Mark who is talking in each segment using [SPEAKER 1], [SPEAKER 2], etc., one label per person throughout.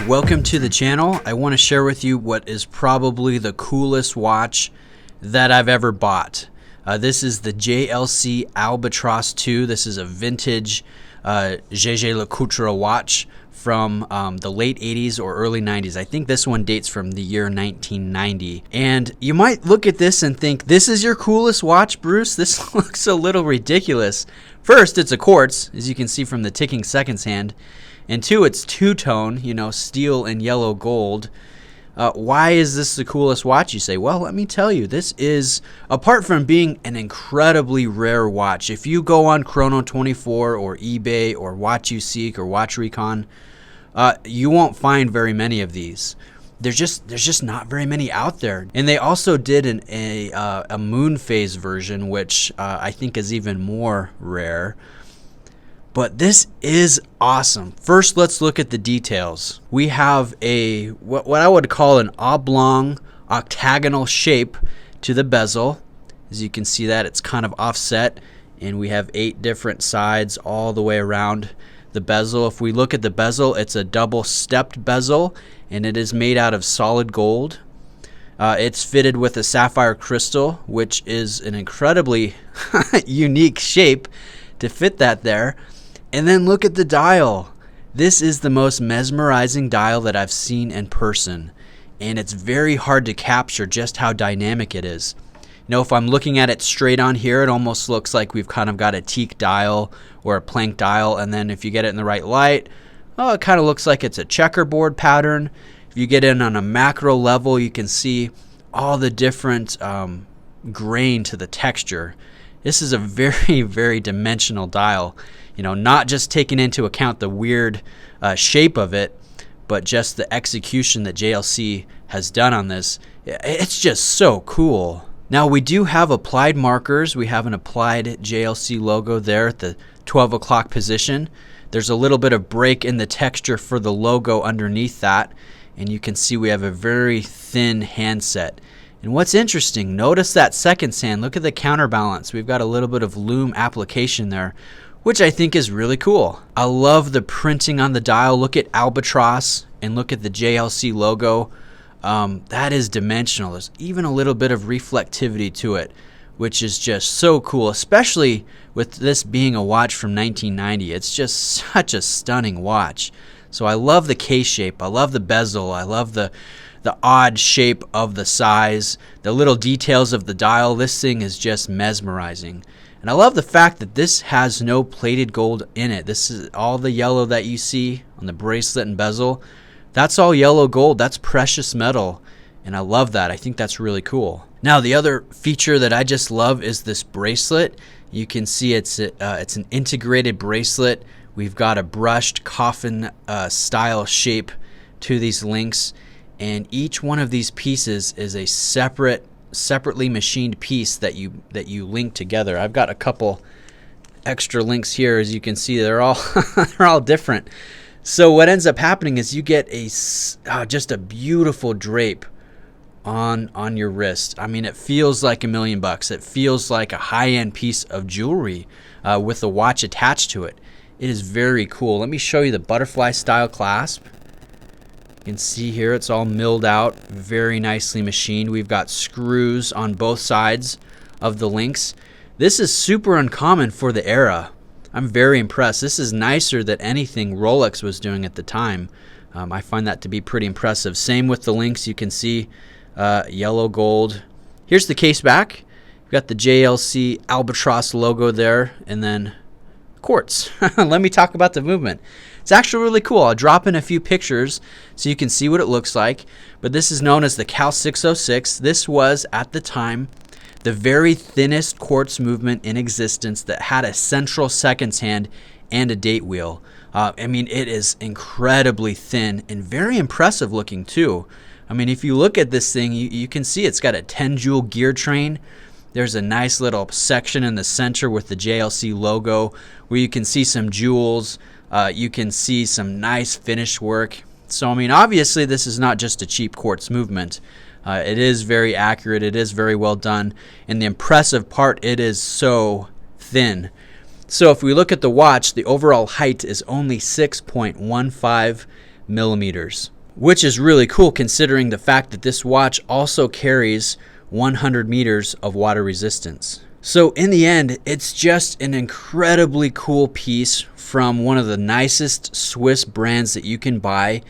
[SPEAKER 1] Welcome to the channel. I want to share with you what is probably the coolest watch that I've ever bought. This is the Jlc Albatross 2. This is a vintage Jaeger-leCoultre watch from the late 80s or early 90s. I think this one dates from the year 1990. And you might look at this and think, this is your coolest watch, Bruce? This looks a little ridiculous. First, it's a quartz, as you can see from the ticking seconds hand. And two, it's two-tone, steel and yellow gold. Why is this the coolest watch, you say? Well, let me tell you, this is, apart from being an incredibly rare watch, if you go on Chrono24 or eBay or Watch You Seek or Watch Recon, you won't find very many of these. There's just not very many out there. And they also did a moon phase version, which I think is even more rare. But this is awesome. First, let's look at the details. We have a what I would call an oblong octagonal shape to the bezel. As you can see that it's kind of offset, and we have 8 different sides all the way around the bezel. If we look at the bezel, it's a double stepped bezel, and it is made out of solid gold. It's fitted with a sapphire crystal, which is an incredibly unique shape to fit that there. And then look at the dial. This is the most mesmerizing dial that I've seen in person, and it's very hard to capture just how dynamic it is. If I'm looking at it straight on here, it almost looks like we've kind of got a teak dial or a plank dial, and then if you get it in the right light, it kind of looks like it's a checkerboard pattern. If you get in on a macro level, you can see all the different grain to the texture. This is a very, very dimensional dial. Not just taking into account the weird shape of it, but just the execution that JLC has done on this. It's just so cool. Now, we do have applied markers. We have an applied JLC logo there at the 12 o'clock position. There's a little bit of break in the texture for the logo underneath that, and you can see we have a very thin handset. And what's interesting, notice that seconds hand. Look at the counterbalance. We've got a little bit of loom application there, which I think is really cool. I love the printing on the dial. Look at Albatross and look at the JLC logo. That is dimensional. There's even a little bit of reflectivity to it, which is just so cool, especially with this being a watch from 1990. It's just such a stunning watch. So I love the case shape. I love the bezel. I love the odd shape of the size, the little details of the dial. This thing is just mesmerizing. And I love the fact that this has no plated gold in it. This is all the yellow that you see on the bracelet and bezel. That's all yellow gold. That's precious metal. And I love that. I think that's really cool. Now, the other feature that I just love is this bracelet. You can see it's an integrated bracelet. We've got a brushed coffin style shape to these links. And each one of these pieces is a separately machined piece that you link together. I've got a couple extra links here. As you can see, they're all they're all different. So what ends up happening is you get just a beautiful drape on your wrist. I mean, it feels like $1 million. It feels like a high-end piece of jewelry with a watch attached to it. It is very cool. Let me show you the butterfly style clasp. You can see here it's all milled out, very nicely machined. We've got screws on both sides of the links. This is super uncommon for the era. I'm very impressed. This is nicer than anything Rolex was doing at the time. I find that to be pretty impressive. Same with the links. You can see yellow gold. Here's the case back. We've got the Jlc Albatross logo there, and then quartz. Let me talk about the movement. It's actually really cool. I'll drop in a few pictures so you can see what it looks like. But this is known as the Cal 606. This was, at the time, the very thinnest quartz movement in existence that had a central seconds hand and a date wheel. I mean, it is incredibly thin and very impressive looking too. I mean, if you look at this thing, you can see it's got a 10-jewel gear train. There's a nice little section in the center with the JLC logo where you can see some jewels. You can see some nice finish work. So, I mean, obviously this is not just a cheap quartz movement. It is very accurate. It is very well done. And the impressive part, it is so thin. So if we look at the watch, the overall height is only 6.15 millimeters. which is really cool considering the fact that this watch also carries 100 meters of water resistance. So in the end, it's just an incredibly cool piece from one of the nicest Swiss brands that you can buy.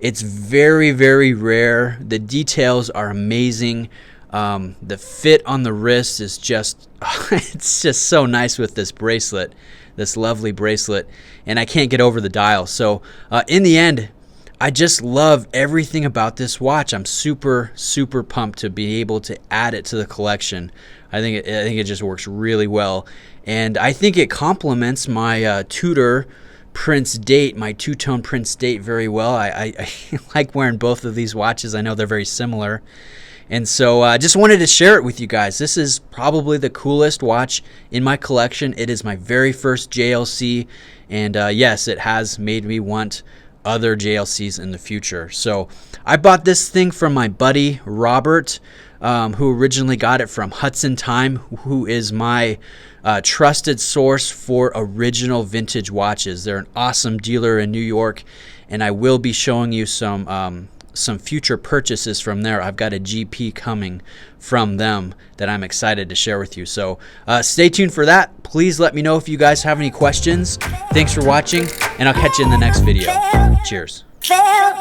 [SPEAKER 1] It's very, very rare. The details are amazing. The fit on the wrist is just, it's just so nice with this bracelet, this lovely bracelet, and I can't get over the dial. So in the end, I just love everything about this watch. I'm super, super pumped to be able to add it to the collection. I think it just works really well, and I think it complements my Tudor Prince date, my two-tone Prince date very well. I like wearing both of these watches. I know they're very similar. And so I just wanted to share it with you guys. This is probably the coolest watch in my collection. It is my very first JLC, and yes, it has made me want other JLCs in the future. So I bought this thing from my buddy Robert, who originally got it from Hudson Time, who is my trusted source for original vintage watches. They're an awesome dealer in New York, and I will be showing you some future purchases from there. I've got a GP coming from them that I'm excited to share with you. So stay tuned for that. Please let me know if you guys have any questions. Thanks for watching, and I'll catch you in the next video. Cheers.
[SPEAKER 2] Fail.